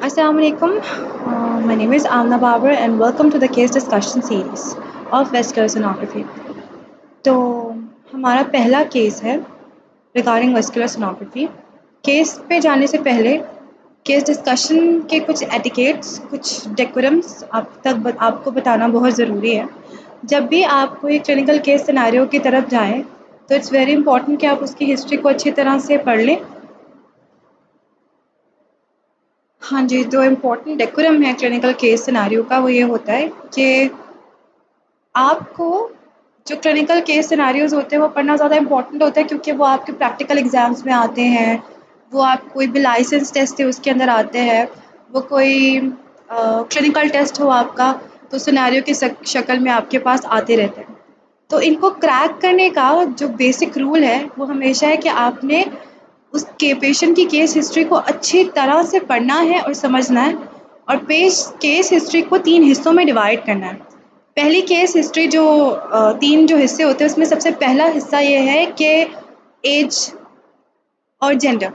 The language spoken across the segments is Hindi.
Assalamu alaikum. My name is Amna Babar and welcome to the case discussion series of vascular sonography. तो हमारा पहला केस है रिगार्डिंग वेस्कुलर सोनोग्राफी। केस पे जाने से पहले केस डिस्कशन के कुछ एटिकेट्स, कुछ डेकोरम्स आपको बताना बहुत ज़रूरी है। जब भी आप कोई क्लिनिकल केस सिनेरियो की तरफ जाएं तो इट्स वेरी इंपॉर्टेंट कि आप उसकी हिस्ट्री को अच्छी तरह से पढ़ लें। हाँ जी, जो इम्पोर्टेंट डेकोरम है क्लिनिकल केस सिनेरियो का वो ये होता है कि आपको जो क्लिनिकल केस सिनेरियोज़ होते हैं वो पढ़ना ज़्यादा इम्पोर्टेंट होता है क्योंकि वो आपके प्रैक्टिकल एग्ज़ाम्स में आते हैं। वो आप कोई भी लाइसेंस टेस्ट है उसके अंदर आते हैं। वो कोई क्लिनिकल टेस्ट हो आपका तो सिनेरियो की शक्ल में आपके पास आते रहते हैं। तो इनको क्रैक करने का जो बेसिक रूल है वो हमेशा है कि आपने उसके पेशेंट की केस हिस्ट्री को अच्छी तरह से पढ़ना है और समझना है और केस हिस्ट्री को 3 हिस्सों में डिवाइड करना है। पहली केस हिस्ट्री जो 3 जो हिस्से होते हैं उसमें सबसे पहला हिस्सा ये है कि एज और जेंडर,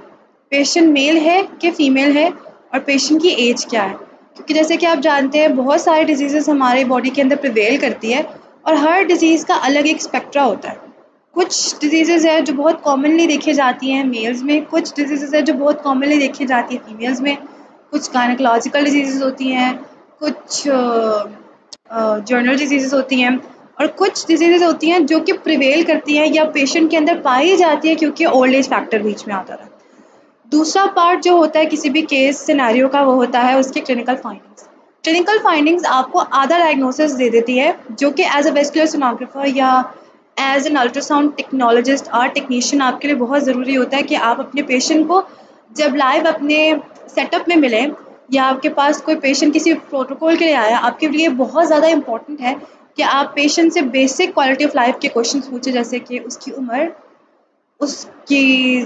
पेशेंट मेल है कि फीमेल है और पेशेंट की एज क्या है। क्योंकि जैसे कि आप जानते हैं बहुत सारे डिजीज़ेस हमारे बॉडी के अंदर प्रिवेल करती है और हर डिज़ीज़ का अलग एक स्पेक्ट्रा होता है। कुछ डिजीज़ेज़ है जो बहुत कॉमनली देखी जाती हैं मेल्स में, कुछ डिजीज़ेज़ है जो बहुत कॉमनली देखी जाती है फीमेल्स में, कुछ गायनेकोलॉजिकल डिजीज़ेज़ होती हैं, कुछ जर्नल डिजीज़ेज़ होती हैं और कुछ डिजीज़ेज़ होती हैं जो कि प्रिवेल करती हैं या पेशेंट के अंदर पाई जाती है क्योंकि ओल्ड एज फैक्टर बीच में आता है। दूसरा पार्ट जो होता है किसी भी केस सिनेरियो का वो होता है उसके क्लिनिकल फाइंडिंग्स। क्लिनिकल फाइंडिंग्स आपको आधा डायग्नोसिस दे देती है जो कि एज अ वेस्कुलर सोनोग्राफर या एज एन अल्ट्रासाउंड टेक्नोलॉजिस्ट और टेक्नीशियन आपके लिए बहुत ज़रूरी होता है कि आप अपने पेशेंट को जब लाइव अपने सेटअप में मिलें या आपके पास कोई पेशेंट किसी प्रोटोकॉल के लिए आया, आपके लिए बहुत ज़्यादा इंपॉर्टेंट है कि आप पेशेंट से बेसिक क्वालिटी ऑफ लाइफ के क्वेश्चन पूछें, जैसे कि उसकी उम्र, उसकी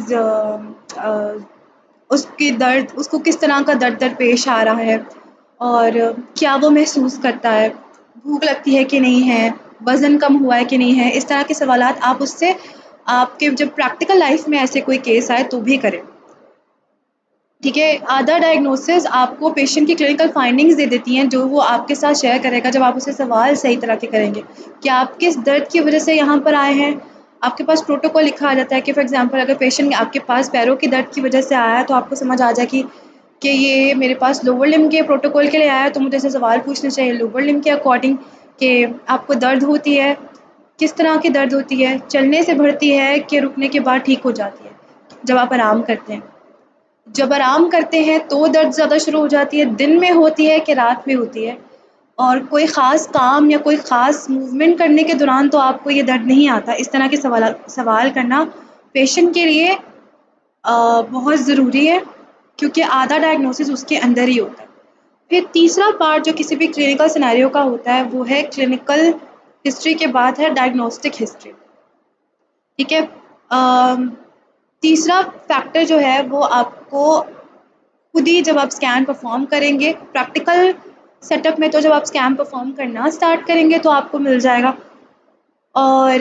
उसकी दर्द, उसको किस तरह का दर्द पेश आ रहा है और क्या वो महसूस करता है, भूख लगती है कि नहीं है, वज़न कम हुआ है कि नहीं है। इस तरह के सवालात आप उससे आपके जब प्रैक्टिकल लाइफ में ऐसे कोई केस आए तो भी करें। ठीक है, आधा डायग्नोसिस आपको पेशेंट की क्लिनिकल फाइंडिंग्स दे देती हैं जो वो आपके साथ शेयर करेगा जब आप उससे सवाल सही तरह के करेंगे कि आप किस दर्द की वजह से यहाँ पर आए हैं। आपके पास प्रोटोकॉल लिखा आ जाता है कि फॉर एग्जांपल अगर पेशेंट आपके पास पैरों की दर्द की वजह से आया है तो आपको समझ आ जाए कि ये मेरे पास लोअर लिम्ब के प्रोटोकॉल के लिए आया है तो मुझे ऐसे सवाल पूछने चाहिए लोअर लिम्ब के अकॉर्डिंग कि आपको दर्द होती है, किस तरह की दर्द होती है, चलने से बढ़ती है कि रुकने के बाद ठीक हो जाती है जब आप आराम करते हैं। जब आराम करते हैं तो दर्द ज़्यादा शुरू हो जाती है, दिन में होती है कि रात में होती है और कोई ख़ास काम या कोई ख़ास मूवमेंट करने के दौरान तो आपको ये दर्द नहीं आता। इस तरह के सवाल करना पेशेंट के लिए बहुत ज़रूरी है क्योंकि आधा डायग्नोसिस उसके अंदर ही होता है। फिर तीसरा पार्ट जो किसी भी क्लिनिकल सिनेरियो का होता है वो है क्लिनिकल हिस्ट्री के बाद है डायग्नोस्टिक हिस्ट्री। ठीक है, तीसरा फैक्टर जो है वो आपको खुद ही जब आप स्कैन परफॉर्म करेंगे प्रैक्टिकल सेटअप में, तो जब आप स्कैन परफॉर्म करना स्टार्ट करेंगे तो आपको मिल जाएगा। और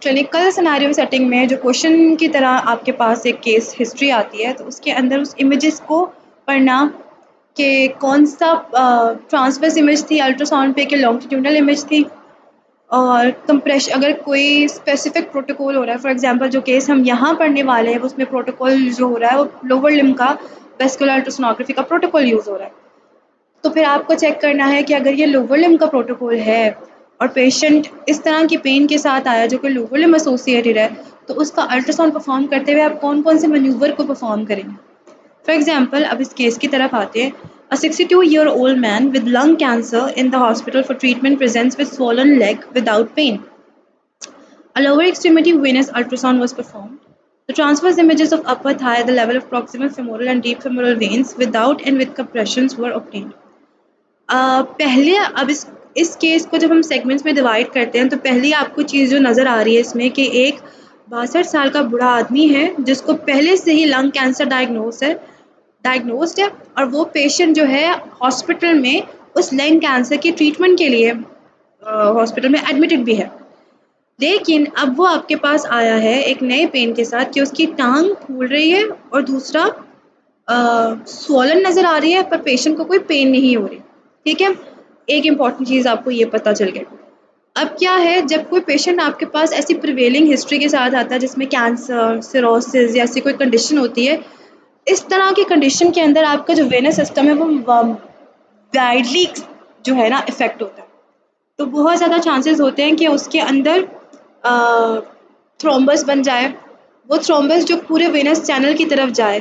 क्लिनिकल सिनेरियो सेटिंग में जो क्वेश्चन की तरह आपके पास एक केस हिस्ट्री आती है तो उसके अंदर उस इमेजेस को पढ़ना कि कौन सा ट्रांसवर्स इमेज थी अल्ट्रासाउंड पे कि लॉन्गिट्यूडनल इमेज थी और कंप्रेशन, अगर कोई स्पेसिफिक प्रोटोकॉल हो रहा है, फॉर एग्जांपल जो केस हम यहाँ पढ़ने वाले हैं उसमें प्रोटोकॉल जो हो रहा है वो लोअर लिम्ब का वेस्कुलर अल्ट्रासोनोग्राफी का प्रोटोकॉल यूज़ हो रहा है। तो फिर आपको चेक करना है कि अगर ये लोअर लिम्ब का प्रोटोकॉल है और पेशेंट इस तरह की पेन के साथ आया जो कि लोअर लिम्ब एसोसिएटेड है तो उसका अल्ट्रासाउंड परफॉर्म करते हुए आप कौन कौन से मैन्यूवर को परफॉर्म करेंगे। फॉर एग्जाम्पल अब इस केस की तरफ आते हैं। A 62-year-old man with lung cancer in the hospital for treatment presents with swollen leg without pain. A lower extremity venous ultrasound was performed. The transverse images of upper thigh, the level of proximal femoral and deep femoral veins without and with compressions were obtained. पहले अब इस केस को जब हम सेगमेंट्स में डिवाइड करते हैं तो पहली आपको चीज़ जो नज़र आ रही है इसमें कि एक 62 साल का बूढ़ा आदमी है जिसको पहले से ही लंग कैंसर डायग्नोस्ड है और वो पेशेंट जो है हॉस्पिटल में उस लंग कैंसर की ट्रीटमेंट के लिए हॉस्पिटल में एडमिटेड भी है। लेकिन अब वो आपके पास आया है एक नए पेन के साथ कि उसकी टांग फूल रही है और दूसरा स्वॉलन नज़र आ रही है पर पेशेंट को कोई पेन नहीं हो रही, ठीक है। एक इम्पॉर्टेंट चीज़ आपको ये पता चल गई। अब क्या है, जब कोई पेशेंट आपके पास ऐसी प्रिवेलिंग हिस्ट्री के साथ आता है जिसमें कैंसर, सिरोसिस या ऐसी कोई कंडीशन होती है, इस तरह की कंडीशन के अंदर आपका जो वेनस सिस्टम है वो वाइडली जो है ना इफ़ेक्ट होता है। तो बहुत ज़्यादा चांसेस होते हैं कि उसके अंदर थ्रोम्बस बन जाए, वो थ्रोम्बस जो पूरे वेनस चैनल की तरफ जाए,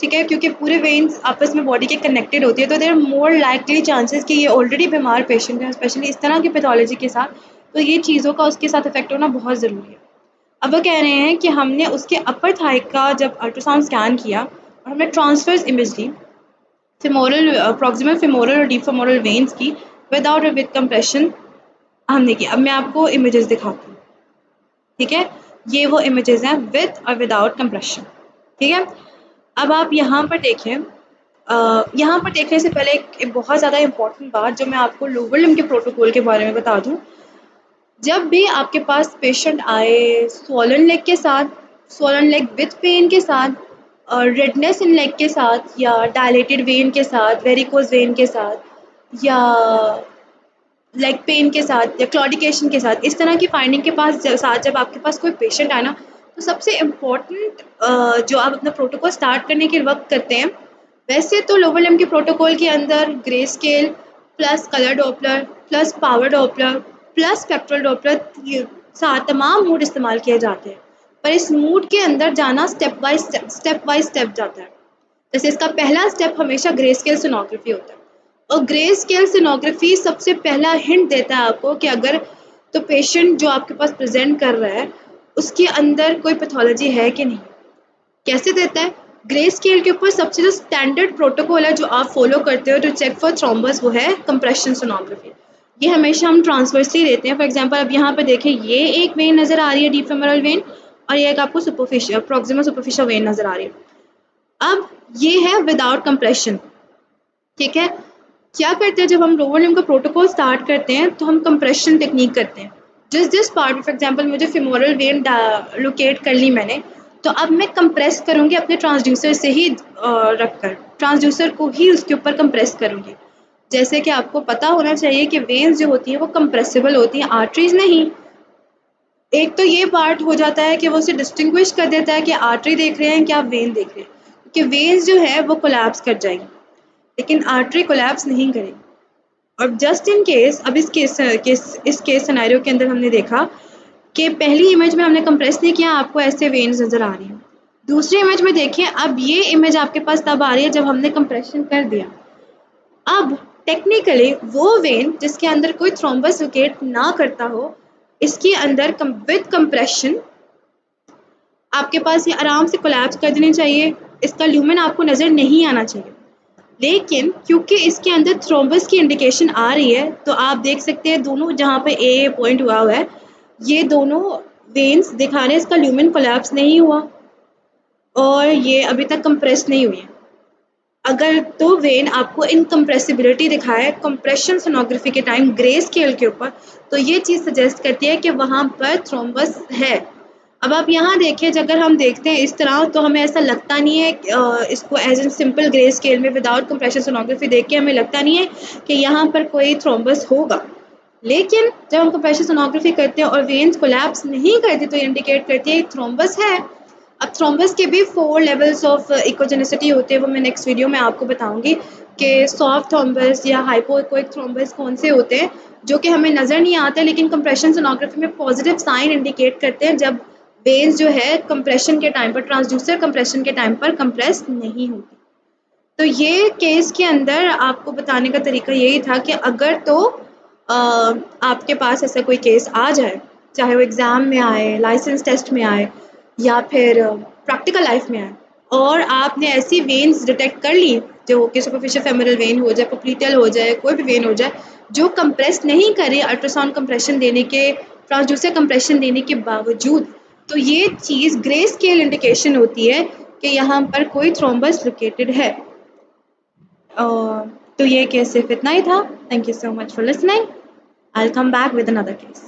ठीक है, क्योंकि पूरे वेन्स आपस में बॉडी के कनेक्टेड होती है, तो there are more likely chances कि ये ऑलरेडी बीमार पेशेंट है, स्पेशली इस तरह की पैथोलॉजी के साथ, तो ये चीज़ों का उसके साथ इफेक्ट होना बहुत ज़रूरी है। अब वो कह रहे हैं कि हमने उसके अपर थाई का जब अल्ट्रासाउंड स्कैन किया और हमने ट्रांसफर्स इमेज ली फेमोरल, प्रॉक्सिमल फेमोरल और डीप फेमोरल वेन्स की विदाउट और विद कंप्रेशन हमने की। अब मैं आपको इमेजेस दिखाती हूँ, ठीक है, ये वो इमेजेस हैं विद और विदाउट कंप्रेशन, ठीक है। अब आप यहाँ पर देखें, यहाँ पर देखने से पहले एक बहुत ज़्यादा इम्पॉर्टेंट बात जो मैं आपको लोअर लिम्ब के प्रोटोकॉल के बारे में बता दूँ। जब भी आपके पास पेशेंट आए स्वॉलन लेग के साथ, स्वॉलन लेग विथ पेन के साथ, रेडनेस इन लेग के साथ, या डायलेटेड वेन के साथ, वेरिकोज वेन के साथ, या लेग पेन के साथ, या क्लॉडिकेशन के साथ, इस तरह की फाइंडिंग के साथ जब आपके पास कोई पेशेंट आए ना, तो सबसे इम्पॉर्टेंट जो आप अपना प्रोटोकॉल स्टार्ट करने के वक्त करते हैं, वैसे तो लोअर लिम्ब के प्रोटोकॉल के अंदर grey scale plus colour Doppler plus power Doppler plus spectral Doppler तमाम मूड इस्तेमाल किए जाते हैं, पर इस मूड के अंदर जाना स्टेप बाय स्टेप जाता है। जैसे इसका पहला स्टेप हमेशा ग्रे स्केल सोनोग्राफी होता है, और ग्रे स्केल सोनोग्राफी सबसे पहला हिंट देता है आपको कि अगर तो पेशेंट जो आपके पास प्रेजेंट कर रहा है उसके अंदर कोई पैथोलॉजी है कि नहीं। कैसे देता है? ग्रे स्केल के ऊपर सबसे जो स्टैंडर्ड प्रोटोकॉल है जो आप फॉलो करते हो टू चेक फॉर थ्रोम्बस, वो है कंप्रेशन सोनोग्राफी। ये हमेशा हम ट्रांसवर्सली देते हैं। फॉर एग्जांपल अब यहाँ पे देखें, ये एक वेन नज़र आ रही है, डीप फेमोरल वेन, और ये एक आपको सुपरफिशियल प्रॉक्सिमल सुपरफिशियल वेन नज़र आ रही है। अब ये है विदाउट कंप्रेशन, ठीक है। क्या करते हैं, जब हम लोअर लिम्ब का प्रोटोकॉल स्टार्ट करते हैं तो हम कंप्रेशन टेक्निक करते हैं। जिस पार्ट में, फॉर एग्जांपल मुझे फेमोरल वेन लोकेट कर ली मैंने, तो अब मैं कंप्रेस करूँगी अपने ट्रांसड्यूसर से ही रखकर, ट्रांसड्यूसर को ही उसके ऊपर कंप्रेस करूँगी। जैसे कि आपको पता होना चाहिए कि वेन्स जो होती हैं वो कंप्रेसिबल होती हैं, आर्टरीज नहीं। एक तो ये पार्ट हो जाता है कि वो उसे डिस्टिंग्विश कर देता है कि आर्टरी देख रहे हैं कि आप वेन देख रहे हैं, क्योंकि वेन्स जो है वो कोलैप्स कर जाएंगी लेकिन आर्टरी कोलैप्स नहीं करेगी। और जस्ट इन केस, अब इस केस सिनेरियो के अंदर हमने देखा कि पहली इमेज में हमने कंप्रेस नहीं किया, आपको ऐसे वेन्स नज़र आ रही हैं। दूसरी इमेज में देखिए, अब ये इमेज आपके पास तब आ रही है जब हमने कंप्रेशन कर दिया। अब टेक्निकली वो वेन जिसके अंदर कोई थ्रोम्बस लोकेट ना करता हो, इसके अंदर विद कंप्रेशन आपके पास ये आराम से कोलैप्स कर देनी चाहिए, इसका ल्यूमेन आपको नज़र नहीं आना चाहिए। लेकिन क्योंकि इसके अंदर थ्रोम्बस की इंडिकेशन आ रही है, तो आप देख सकते हैं दोनों जहाँ पे ए पॉइंट हुआ हुआ है, ये दोनों वेन्स दिखा रहे हैं इसका ल्यूमेन कोलैप्स नहीं हुआ और ये अभी तक कंप्रेस नहीं हुई है। अगर तो वेन आपको इनकम्प्रेसिबिलिटी दिखाए कंप्रेशन सोनोग्राफी के टाइम ग्रे स्केल के ऊपर, तो ये चीज़ सजेस्ट करती है कि वहाँ पर थ्रोम्बस है। अब आप यहाँ देखिए, अगर हम देखते हैं इस तरह तो हमें ऐसा लगता नहीं है, इसको as an simple grey scale में विदाउट कंप्रेशन सोनोग्राफी देख के हमें लगता नहीं है कि यहाँ पर कोई थ्रोम्बस होगा। लेकिन जब हम कंप्रेशन सोनोग्राफी करते हैं और वेन्स कोलैप्स नहीं करती, तो इंडिकेट करती है थ्रोम्बस है। अब थ्रोम्बस के भी 4 लेवल्स ऑफ इकोजेनिसिटी होते हैं, वो मैं नेक्स्ट वीडियो में आपको बताऊंगी कि सॉफ्ट थ्रोम्बस या हाइपोइकोइक थ्रोम्बस कौन से होते हैं जो कि हमें नज़र नहीं आते, लेकिन कंप्रेशन सोनोग्राफी में पॉजिटिव साइन इंडिकेट करते हैं जब वेन्स जो है कंप्रेशन के टाइम पर, ट्रांसड्यूसर कंप्रेशन के टाइम पर कंप्रेस नहीं होती। तो ये केस के अंदर आपको बताने का तरीका यही था कि अगर तो आपके पास ऐसा कोई केस आ जाए, चाहे वो एग्ज़ाम में आए, लाइसेंस टेस्ट में आए, या फिर प्रैक्टिकल लाइफ में आए, और आपने ऐसी वेन्स डिटेक्ट कर ली जो कि सुपरफिशियल फेमोरल वेन हो जाए, पोप्लीटियल हो जाए, कोई भी वेन हो जाए जो कंप्रेस नहीं करे अल्ट्रासाउंड कंप्रेशन देने के, ट्रांसड्यूसर कंप्रेशन देने के बावजूद, तो ये चीज़ ग्रे स्केल इंडिकेशन होती है कि यहाँ पर कोई थ्रोम्बस लोकेटेड है। तो ये केस सिर्फ इतना ही था। Thank you so much for listening. I'll come back with another case.